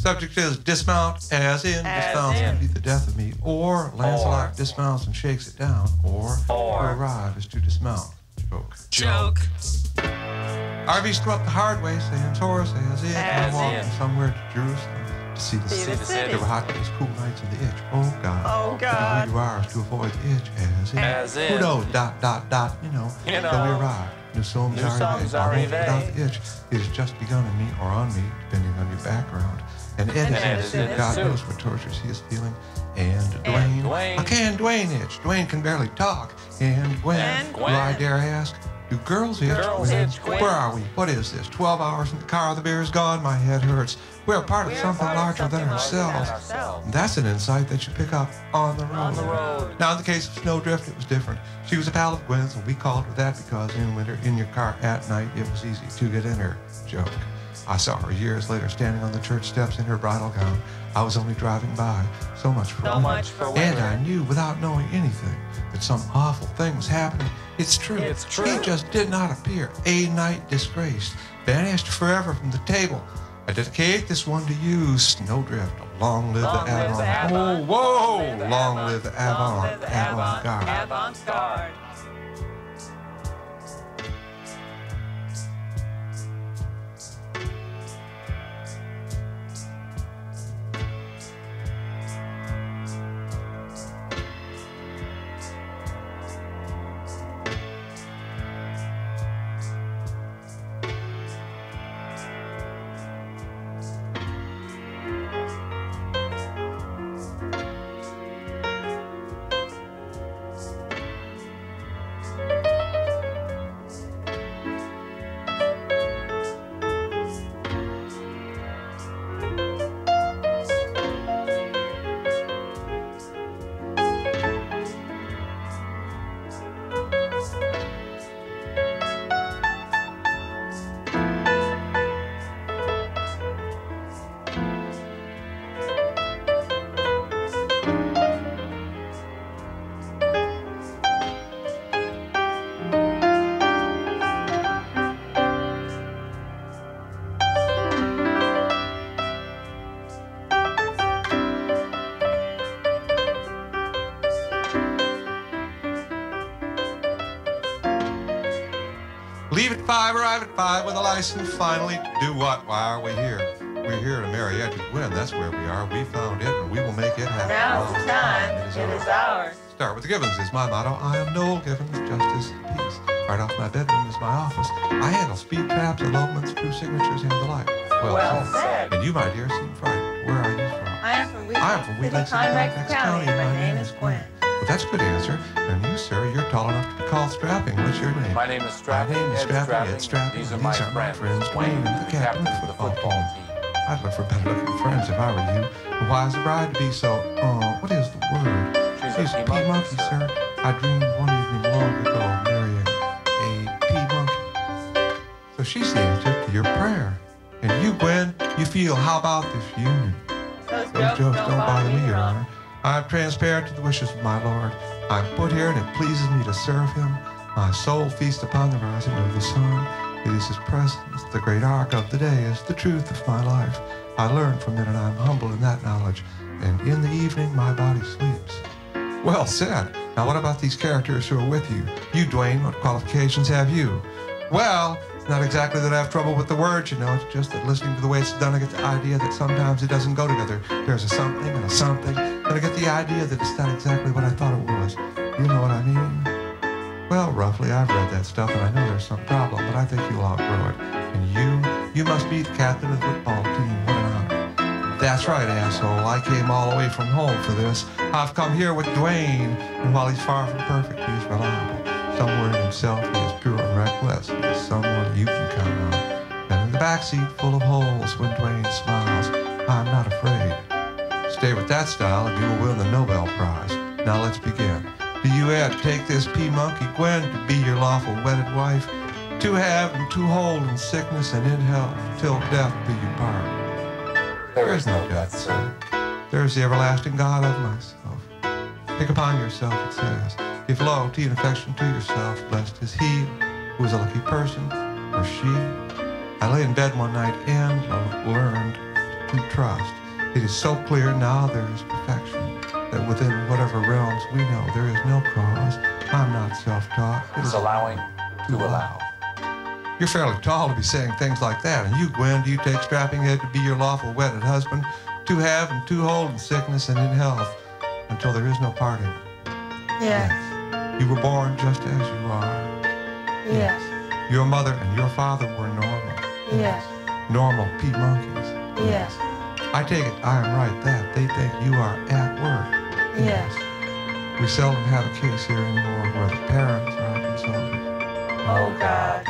Subject is dismount, as in dismounts and be the death of me, or Lancelot dismounts and shakes it down, or to arrive is to dismount. Joke. RV's come up the hard way, sans horse, as in, and walking somewhere to Jerusalem to see the city. There were hot days, cool nights, and the itch. Oh God. Who you are is to avoid the itch, as in. Who knows? ... You know. Till we arrive. New songs already made. Without the itch, it has just begun in me or on me, depending on your background. And Ed is in the suit. God knows what tortures he is feeling. And Dwayne. How can Dwayne itch? Dwayne can barely talk. And Gwen. Do I dare ask? Do girls itch? Where are we? What is this? 12 hours in the car, the beer is gone, my head hurts. We're a part of something larger than ourselves. That's an insight that you pick up on the road. Now, in the case of Snowdrift, it was different. She was a pal of Gwen's, and we called her that because in winter, in your car at night, it was easy to get in her. Joke. I saw her years later standing on the church steps in her bridal gown. I was only driving by. So much for women. And I knew, without knowing anything, that some awful thing was happening. It's true. He just did not appear. A night disgraced. Banished forever from the table. I dedicate this one to you, Snowdrift. Long live the avant. Oh, whoa! Long live the avant-garde. Avant-garde. Leave at 5, arrive at 5 with a license finally to do what? Why are we here? We're here to marry Edward Gwynn. That's where we are. We found it and we will make it happen. Now's the time. It is ours. Start with the Givens is my motto. I am Noel Givens, justice and peace. Right off my bedroom is my office. I handle speed traps, elopements, true signatures, and the like. Well said. And you, my dear, seem frightened. Where are you from? I am from Wheat Lakes County. My name is Gwen. Well, that's a good answer. And you, sir, you're tall enough to be called Strapping. What's your name? My name is Strapping. Ed Strapping. These are my friends, Dwayne and the captain of the football team. I'd look for better-looking friends if I were you. And why is the bride to be so, what is the word? She's a pea monkey, sir. I dreamed one evening long ago of marrying a pea monkey. So she's the answer to your prayer. And you, Gwen, you feel, how about this union? Those jokes don't bother me, Your Honor. I'm transparent to the wishes of my Lord. I'm put here and it pleases me to serve him. My soul feasts upon the rising of the sun. It is his presence, the great arc of the day, is the truth of my life. I learn from it and I'm humble in that knowledge. And in the evening, my body sleeps. Well said. Now what about these characters who are with you? You, Dwayne, what qualifications have you? Well, it's not exactly that I have trouble with the words, you know. It's just that listening to the way it's done, I get the idea that sometimes it doesn't go together. There's a something and a something, and I get the idea that it's not exactly what I thought it was. You know what I mean? Well, roughly, I've read that stuff, and I know there's some problem, but I think you'll outgrow it. And you must be the captain of the football team. What an honor. That's right, asshole. I came all the way from home for this. I've come here with Dwayne, and while he's far from perfect, he's reliable. Somewhere in himself, he is pure and reckless. He is someone you can count on. And in the backseat, full of holes, when Dwayne smiles, I'm not afraid. Stay with that style, and you will win the Nobel Prize. Now let's begin. Do you, Ed, take this pea monkey Gwen to be your lawful wedded wife, to have and to hold in sickness and in health, till death do you part? There is no death, sir. There is the everlasting God of myself. Take upon yourself, it says. Give loyalty and affection to yourself. Blessed is he who is a lucky person, or she. I lay in bed one night and learned to trust. It is so clear now there is perfection, that within whatever realms we know there is no cause. I'm not self-taught. It is allowing to allow. You're fairly tall to be saying things like that. And you, Gwen, do you take strapping head to be your lawful wedded husband, to have and to hold in sickness and in health, until there is no parting? Yes. You were born just as you are. Yes. Your mother and your father were normal. Yes. Normal pea monkeys. Yes. I take it I am right that they think you are at work. Yes. We seldom have a case here anymore where the parents are consulted. Oh, God.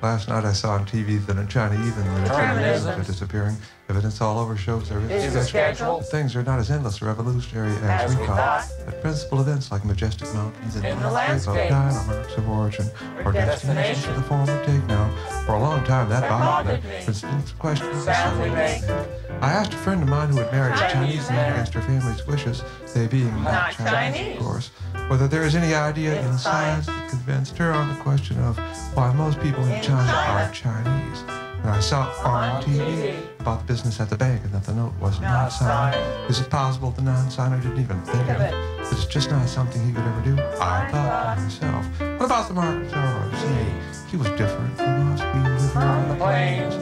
Last night I saw on TV that in China even the determinisms are disappearing. Evidence all over shows there is a schedule. Things are not as endless or revolutionary as we thought. But principal events like majestic mountains in the landscape of time or marks of origin or destinations of the form we take now. For a long time that bothered me. For instance, the question of the sound we make. I asked a friend of mine who had married a Chinese man against her family's wishes, they being not Chinese, of course, whether there is any idea in science that convinced her on the question of why most people in China are Chinese. And I saw on TV about the business at the bank and that the note was not signed. Is it possible the non-signer didn't even think of it? That it's just not something he could ever do? I thought to myself. What about the Mark Zorro? See, he was different from us. We live here on the plains.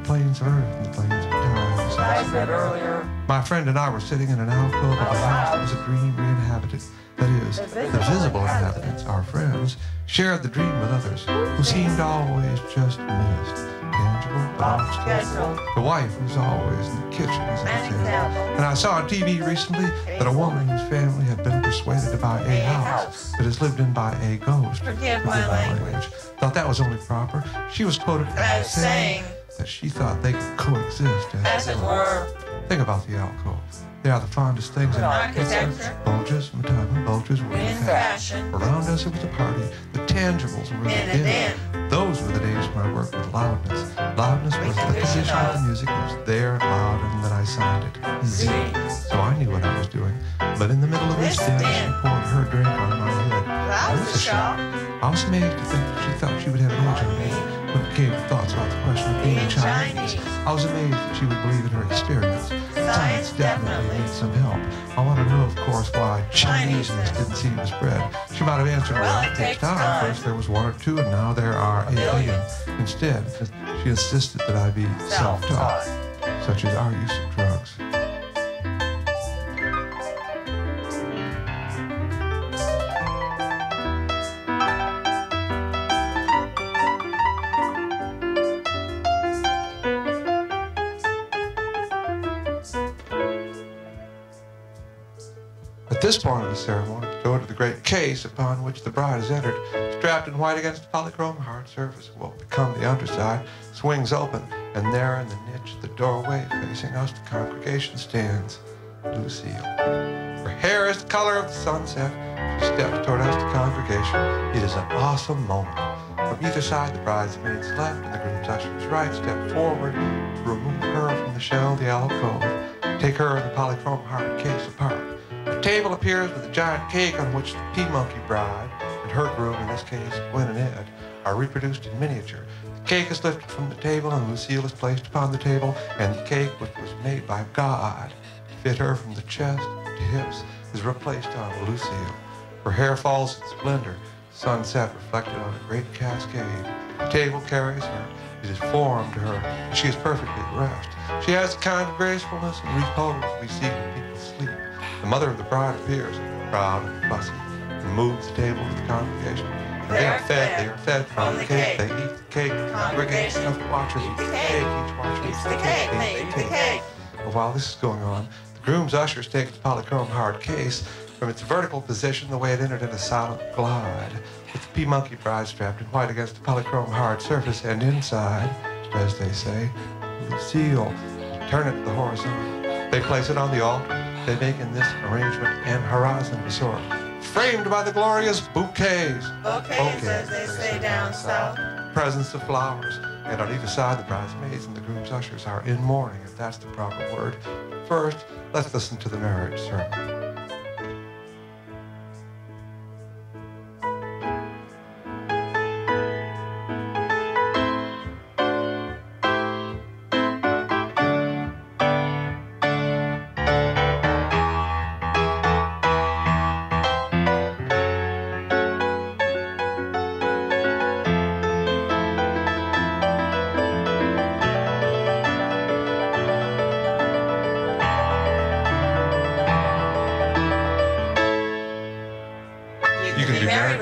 Plains of Earth and the plains of time. As I said earlier. My friend and I were sitting in an alcove of a house that was a dream re-inhabited. That is, the visible inhabitants, our friends, shared the dream with others who seemed always just missed. Tangible, but obstacle. The wife was always in the kitchen, as I said. And I saw on TV recently that a woman whose family had been persuaded to buy a house that is lived in by a ghost. Forgive my language. Thought that was only proper. She was quoted as saying that she thought they could coexist As it were. Think about the alcove. They are the fondest things in Architecture. Bulges, Matava, bulges were in fashion. Around us it was a party. The tangibles were in the din. Those were the days when I worked with loudness. Loudness was the condition of the music. It was there and loud, and then I signed it. Easy. So I knew what I was doing. But in the middle of this din, she poured her drink on my head. That was a shock. I was amazed to think that she thought she would have an edge on me when it came to thoughts about the question of being Chinese. I was amazed that she would believe in her experience. Science definitely needs some help. I want to know, of course, why Chineseness didn't seem to spread. She might have answered, well, it takes time. First there was 1 or 2, and now there are 8 billion. Instead, she insisted that I be self-taught, such as our use of drugs. At this point of the ceremony, the door to the great case upon which the bride is entered, strapped in white against a polychrome hard surface, will become the underside, swings open, and there in the niche, the doorway facing us, the congregation stands Lucille. Her hair is the color of the sunset. She steps toward us, the congregation. It is an awesome moment. From either side, the bridesmaid's left and the groom's usher's right step forward to remove her from the shell of the alcove, take her and the polychrome hard case apart. The table appears with a giant cake on which the pea monkey bride and her groom, in this case Gwen and Ed, are reproduced in miniature. The cake is lifted from the table and Lucille is placed upon the table, and the cake, which was made by God to fit her from the chest to hips, is replaced on Lucille. Her hair falls in splendor, sunset reflected on a great cascade. The table carries her. It is formed to her, and she is perfectly at rest. She has the kind of gracefulness and repose we see when people sleep. The mother of the bride appears, proud and fussy, and moves the table to the congregation. And they are fed from the cake. They eat the cake. The congregation of the watchers eat the cake. Each watcher eats the cake. They eat the cake. But while this is going on, the groom's ushers take the polychrome hard case from its vertical position the way it entered in a silent glide, with the pea monkey bride strapped in white against the polychrome hard surface, and inside, as they say, Lucille, turn it to the horizontal. They place it on the altar. They make in this arrangement an horizon resort, framed by the glorious bouquets. Bouquets, as they say down south. Presents of flowers. And on either side, the bridesmaids and the groom's ushers are in mourning, if that's the proper word. First, let's listen to the marriage sermon.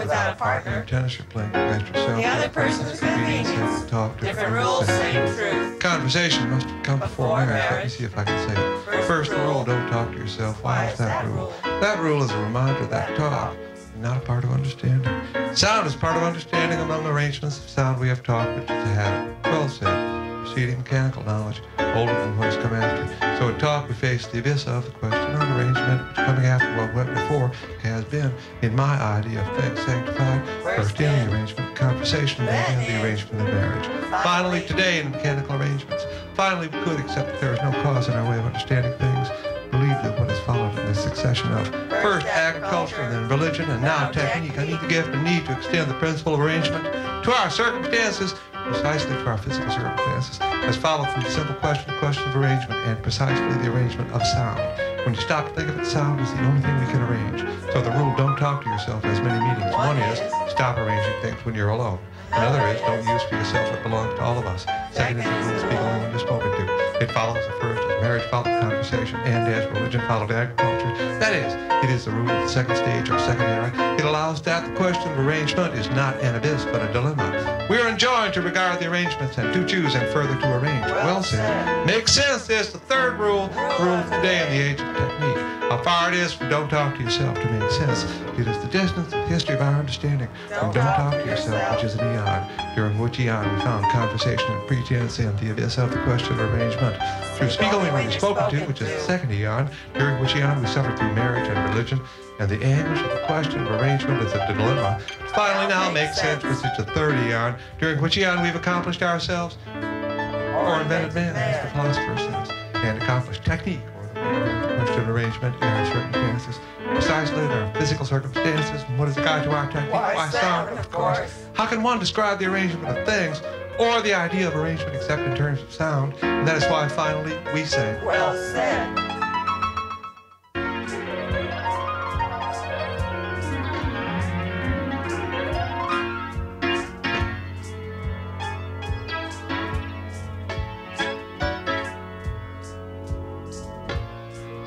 without a partner. Tennis you're playing against yourself. The other person's convenience. Talk Different rules, same truth. Conversation must come before marriage. Let me see if I can say it. First rule, don't talk to yourself. Why is that rule? That rule is a reminder that talk is not a part of understanding. Sound is part of understanding. Among arrangements of sound we have talk, which is a habit. Well said. Preceding mechanical knowledge, older than what has come after. So in talk we face the abyss of the question on arrangement, which coming after what went before has been, in my idea of things sanctified, first in the arrangement, conversation, then in the arrangement of marriage. Finally, today in mechanical arrangements, finally we could accept that there is no cause in our way of understanding things, believe that what has followed in this succession of first agriculture, then religion, and now technique. I need the gift and need to extend the principle of arrangement to our circumstances, precisely to our physical circumstances, as followed from the simple question of arrangement, and precisely the arrangement of sound. When you stop to think of it, sound is the only thing we can arrange. So the rule, don't talk to yourself, has many meanings. One is, stop arranging things when you're alone. Another is, don't use for yourself what belongs to all of us. Second is, the rule, speak only when you're spoken to. It follows the first as marriage followed conversation, and as religion followed agriculture. That is, it is the rule of the second stage or second era. It allows that the question of arrangement is not an abyss, but a dilemma. We are enjoined to regard the arrangements and to choose and further to arrange. Well said. Makes sense. There's the third rule, the rule of the day in the age of technique. How far it is from don't talk to yourself to make sense. It is the distance of the history of our understanding from don't talk to yourself, which is an eon, during which eon we found conversation and pretense in the abyss of the question of arrangement. Through speak only when you're spoken to, which is the second eon, during which eon we suffered through marriage and religion, and the anguish of the question of arrangement is a dilemma. Finally now makes sense, which is the third eon, during which eon we've accomplished ourselves, or invented man, as the philosopher says, and accomplished technique, or the question of arrangement in our circumstances, precisely in our physical circumstances. And what is the guide to our technique? Why sound, of course. How can one describe the arrangement of things, or the idea of arrangement except in terms of sound? And that is why finally we say, well said.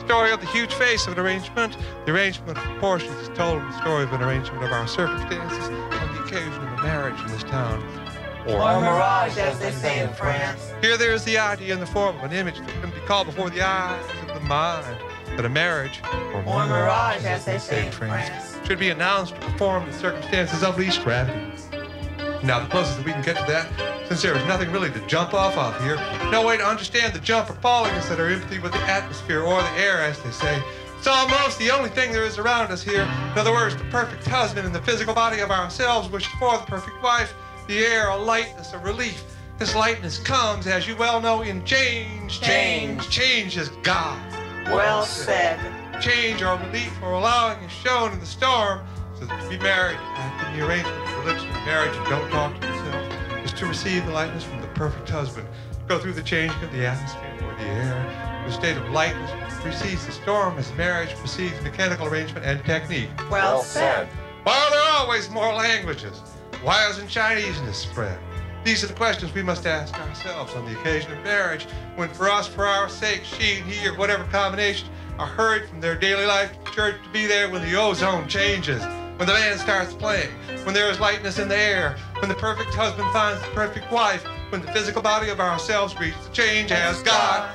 Story of the huge face of an arrangement. The arrangement of proportions is told in the story of an arrangement of our circumstances on the occasion of a marriage in this town. Or mirage, as they say in France. Here there is the idea in the form of an image that can be called before the eyes of the mind, that a marriage, or mirage, as they say in France, should be announced or performed in circumstances of least gravity. Now, the closest that we can get to that, since there is nothing really to jump off of here, no way to understand the jump or falling is that our empathy with the atmosphere or the air, as they say. It's almost the only thing there is around us here. In other words, the perfect husband in the physical body of ourselves, which is for the perfect wife, the air, a lightness, a relief. This lightness comes, as you well know, in change. Change is God. Well said. Change or relief or allowing is shown in the storm. So that to be married, act in the arrangement of religion and marriage, and don't talk to yourself, is to receive the lightness from the perfect husband, go through the changing of the atmosphere or the air, the state of lightness which precedes the storm as marriage precedes mechanical arrangement and technique. Well said. Why are there always more languages? Why hasn't Chineseness spread? These are the questions we must ask ourselves on the occasion of marriage, when for us, for our sake, she and he, or whatever combination, are hurried from their daily life to church to be there when the ozone changes, when the band starts playing, when there is lightness in the air, when the perfect husband finds the perfect wife, when the physical body of ourselves reaches the change as God.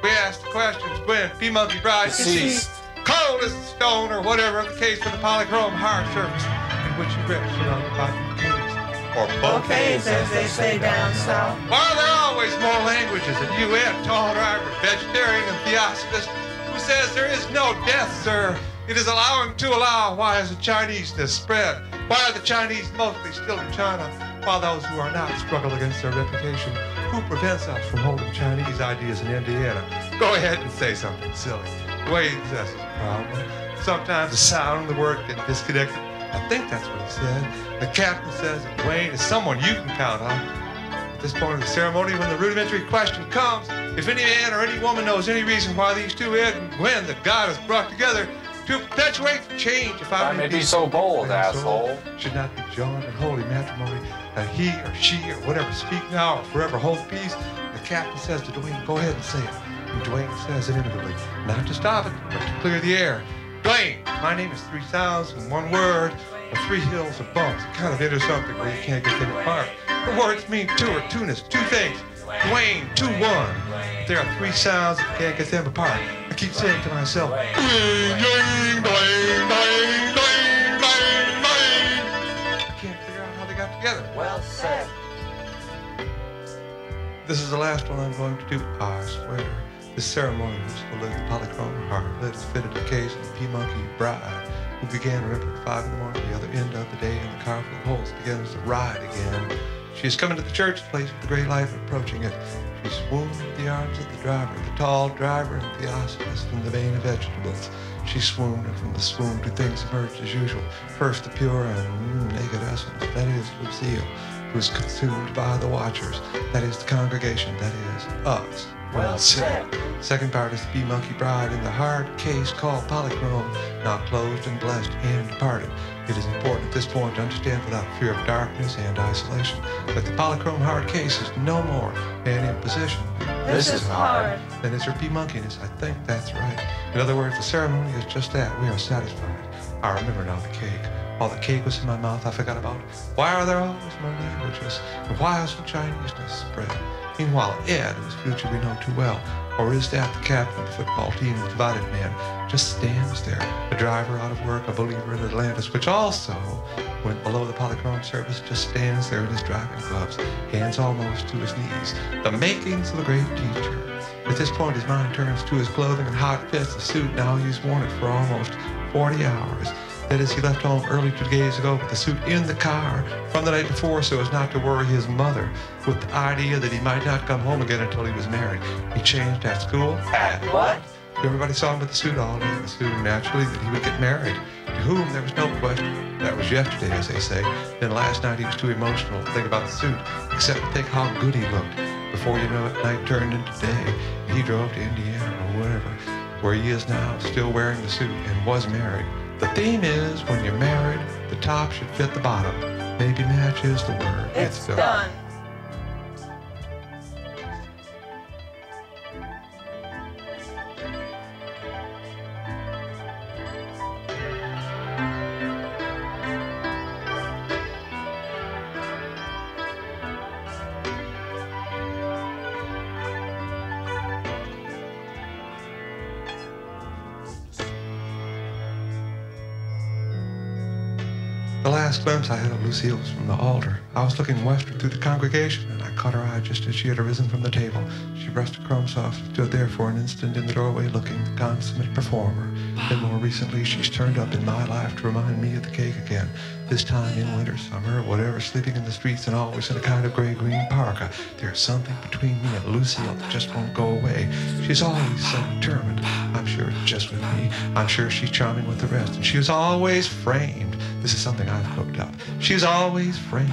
We ask the questions when P-Monkey Bride deceased, cold as the stone, or whatever the case with the polychrome hard surface in which you rest surrounded by bouquets, or bouquets, as they say down south. Why are there always more languages than you and tall driver, vegetarian and theosophist, who says there is no death, sir? It is allowing to allow. Why has the Chineseness spread? Why are the Chinese mostly still in China, while those who are not struggle against their reputation? Who prevents us from holding Chinese ideas in Indiana? Go ahead and say something silly. Wayne says it's a problem. Sometimes the sound and the word get disconnected. I think that's what he said. The captain says that Dwayne is someone you can count on. At this point of the ceremony, when the rudimentary question comes, if any man or any woman knows any reason why these two Ed and Gwen that God has brought together to perpetuate change, if I may be so bold, asshole, should not be joined in holy matrimony, he or she or whatever speak now or forever hold peace, the captain says to Dwayne, go ahead and say it. And Dwayne says it intimately, not to stop it, but to clear the air. Dwayne, my name is three sounds and one word. the three hills of bumps. It kind of enters something where you can't get them apart. The words mean two or two-ness, two things. Dwayne, 2-1. There are three sounds that can't get them apart. I keep saying to myself, ding, ding, ding, ding, ding, ding, ding. I can't figure out how they got together. Well said. This is the last one I'm going to do, I swear. This ceremony was to live the polychrome heart, let us fit a case of the P-Monkey bride, who began, remember, at 5 in the morning, the other end of the day, and the car full of holes begins to ride again. She is coming to the church place with the great life approaching it. She swooned in the arms of the driver, the tall driver, and Theophilus from the vein of vegetables. She swooned, and from the swoon two things emerged as usual. First, the pure and naked essence, that is Lucille, who is consumed by the watchers, that is the congregation, that is us. Well said. Second part is the P-Monkey bride in the hard case called polychrome, now closed and blessed and departed. It is important at this point to understand without fear of darkness and isolation that the polychrome hard case is no more an imposition. This is hard. Then it's her P-Monkiness. I think that's right. In other words, the ceremony is just that. We are satisfied. I remember now the cake. While the cake was in my mouth, I forgot about it. Why are there always more languages? And why is the Chineseness spread? Meanwhile, Ed, whose future we know too well, or is that the captain of the football team, the divided man, just stands there, a driver out of work, a believer in Atlantis, which also went below the polychrome service, just stands there in his driving gloves, hands almost to his knees, the makings of a great teacher. At this point, his mind turns to his clothing and hot fits the suit. Now he's worn it for almost 40 hours. That is, he left home early 2 days ago with the suit in the car from the night before so as not to worry his mother with the idea that he might not come home again until he was married. He changed at school. At what? Everybody saw him with the suit all day. Assumed naturally that he would get married. To whom there was no question. That was yesterday, as they say. Then last night he was too emotional to think about the suit, except to think how good he looked. Before you know it, night turned into day. He drove to Indiana or wherever, where he is now, still wearing the suit and was married. The theme is, when you're married, the top should fit the bottom. Maybe match is the word. It's done. The last glimpse I had of Lucille was from the altar. I was looking westward through the congregation, and I caught her eye just as she had arisen from the table. She brushed her crumbs off and stood there for an instant in the doorway looking the consummate performer. Then more recently, she's turned up in my life to remind me of the cake again. This time in winter, summer, whatever, sleeping in the streets and always in a kind of gray-green parka. There's something between me and Lucille that just won't go away. She's always so determined. I'm sure it's just with me. I'm sure she's charming with the rest. And she was always framed. This is something I've cooked up. She was always framed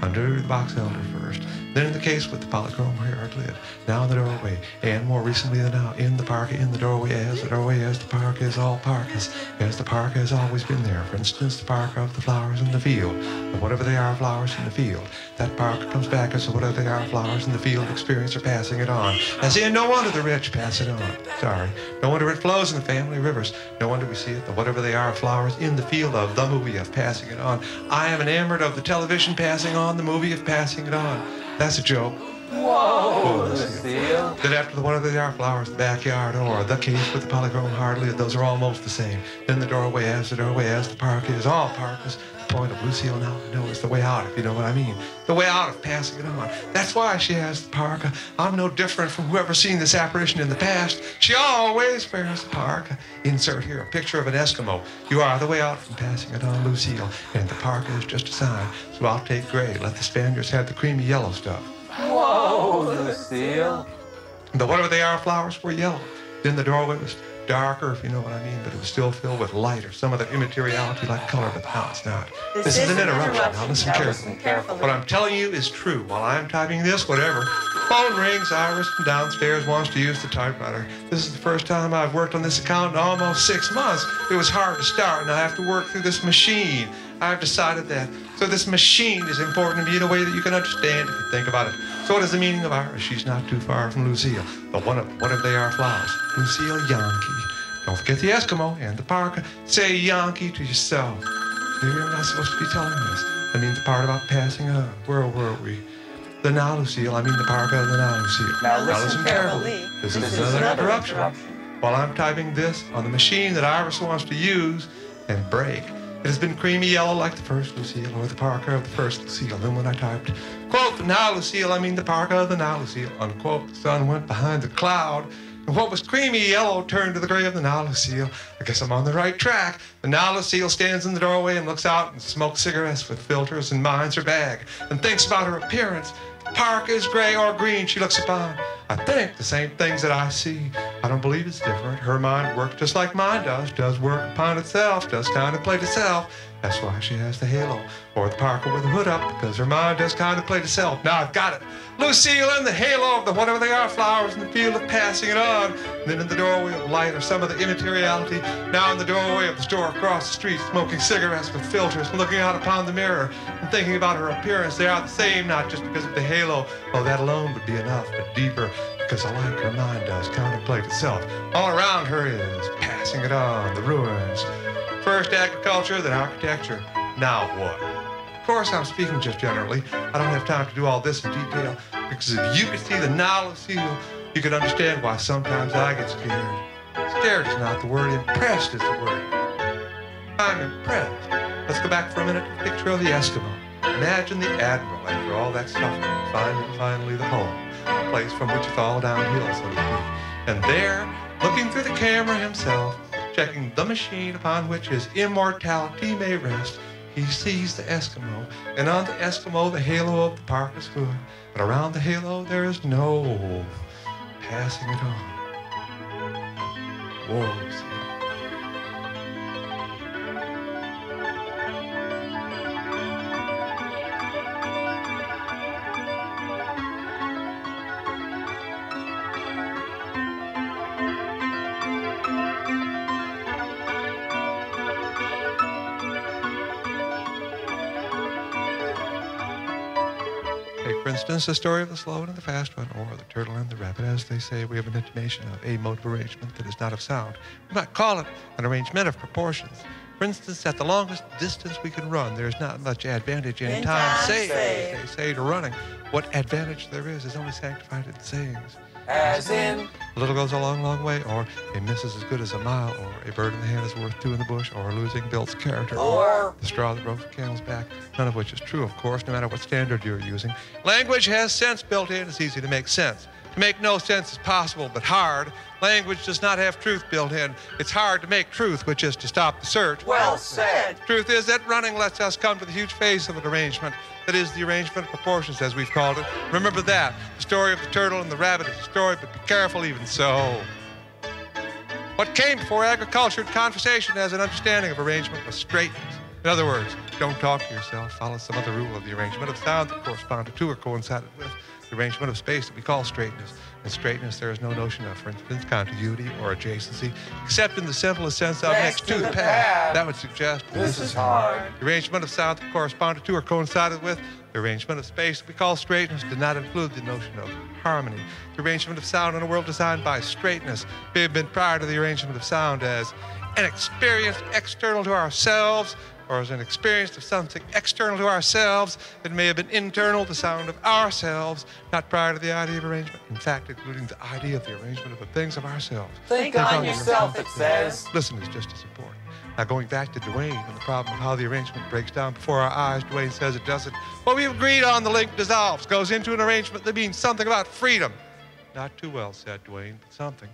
under the box elder first. Then in the case with the polychrome hard lid. Now in the doorway. And more recently than now, in the parka, in the doorway, as the parka is all parkas. As the parka has always been there. For instance, the parka of the flowers in the field. And whatever they are, flowers in the field. That parka comes back as whatever they are, flowers in the field experience are passing it on. As in, no wonder the rich pass it on. Sorry. No wonder it flows in the family rivers. No wonder we see it, the whatever they are, flowers in the field of the movie of passing it on. I am enamored of the television passing on the movie of passing it on. That's a joke. Whoa, Lucille. Then after the whatever they are, flowers, the backyard, or the case with the polychrome hard lid, those are almost the same. Then the doorway, as the parka is all parkas. The point of Lucille now to know is the way out, if you know what I mean. The way out of passing it on. That's why she has the parka. I'm no different from whoever's seen this apparition in the past. She always wears the parka. Insert here a picture of an Eskimo. You are the way out from passing it on, Lucille. And the parka is just a sign. So I'll take gray. Let the Spaniards have the creamy yellow stuff. Whoa, Lucille. The whatever they are, flowers were yellow. Then the doorway was darker, if you know what I mean, but it was still filled with light or some of that immateriality like color, but now it's not. This is an interruption. Now listen carefully. What I'm telling you is true. While I'm typing this, whatever, phone rings, Iris from downstairs wants to use the typewriter. This is the first time I've worked on this account in almost 6 months. It was hard to start, and I have to work through this machine. I've decided that. So this machine is important to me in a way that you can understand if you think about it. So what is the meaning of Iris? She's not too far from Lucille. But whatever they are, flowers. Lucille Yankee. Don't forget the Eskimo and the parka. Say Yankee to yourself. You're not supposed to be telling this. I mean the part about passing on. Where were we? The now, Lucille. I mean the part of the now, Lucille. Now listen carefully. This is another interruption. While I'm typing this on the machine that Iris wants to use and break, it has been creamy yellow like the first Lucille, or the parka of the first Lucille. Then when I typed, quote, the now Lucille, I mean the parka of the now Lucille, unquote, the sun went behind the cloud. And what was creamy yellow turned to the gray of the now Lucille. I guess I'm on the right track. The now Lucille stands in the doorway and looks out and smokes cigarettes with filters and minds her bag and thinks about her appearance. Parka is gray or green, she looks upon. I think the same things that I see. I don't believe it's different. Her mind works just like mine does work upon itself, does contemplate itself. That's why she has the halo, or the parka with the hood up, because her mind does contemplate itself. Now I've got it. Lucille in the halo of the whatever they are, flowers in the field of passing it on. And then in the doorway of light or some of the immateriality. Now in the doorway of the store across the street, smoking cigarettes with filters, looking out upon the mirror and thinking about her appearance. They are the same, not just because of the halo. Oh, that alone would be enough, but deeper, because alike her mind does contemplate itself. All around her is passing it on, the ruins. First agriculture, then architecture. Now what? Of course, I'm speaking just generally. I don't have time to do all this in detail, because if you could see the now Lucille, you could understand why sometimes I get scared. Scared is not the word, impressed is the word. I'm impressed. Let's go back for a minute to the picture of the Eskimo. Imagine the Admiral after all that suffering, finally the home, the place from which it's all downhill, so to speak. And there, looking through the camera himself, checking the machine upon which his immortality may rest, he sees the Eskimo, and on the Eskimo the halo of the parka's hood, and around the halo there is no passing it on. Whoa, see. For instance, the story of the slow one and the fast one, or the turtle and the rabbit. As they say, we have an intimation of a mode of arrangement that is not of sound. We might call it an arrangement of proportions. For instance, at the longest distance we can run, there is not much advantage in time saved, as they say, to running. What advantage there is only sanctified in sayings. As in? A little goes a long, long way, or a miss is as good as a mile, or a bird in the hand is worth two in the bush, or losing Bill's character, or the straw that broke the camel's back, none of which is true, of course, no matter what standard you're using. Language has sense built in. It's easy to make sense. To make no sense is possible, but hard. Language does not have truth built in. It's hard to make truth, which is to stop the search. Well said. Truth is that running lets us come to the huge face of an arrangement. That is the arrangement of proportions, as we've called it. Remember that. The story of the turtle and the rabbit is a story, but be careful even so. What came before agriculture and conversation as an understanding of arrangement was straightness. In other words, don't talk to yourself. Follow some other rule of the arrangement of sound that corresponded to or coincided with the arrangement of space that we call straightness. In straightness, there is no notion of, for instance, contiguity or adjacency, except in the simplest sense of next to the path. That would suggest this is hard. The arrangement of sound that corresponded to or coincided with the arrangement of space that we call straightness did not include the notion of harmony. The arrangement of sound in a world designed by straightness may have been prior to the arrangement of sound as an experience external to ourselves, or as an experience of something external to ourselves that may have been internal, the sound of ourselves, not prior to the idea of arrangement. In fact, including the idea of the arrangement of the things of ourselves. Think on yourself, it says. Listen is just as important. Now, going back to Dwayne and the problem of how the arrangement breaks down before our eyes, Dwayne says it doesn't. Well, we've agreed on the link dissolves, goes into an arrangement that means something about freedom. Not too well said, Dwayne, but something.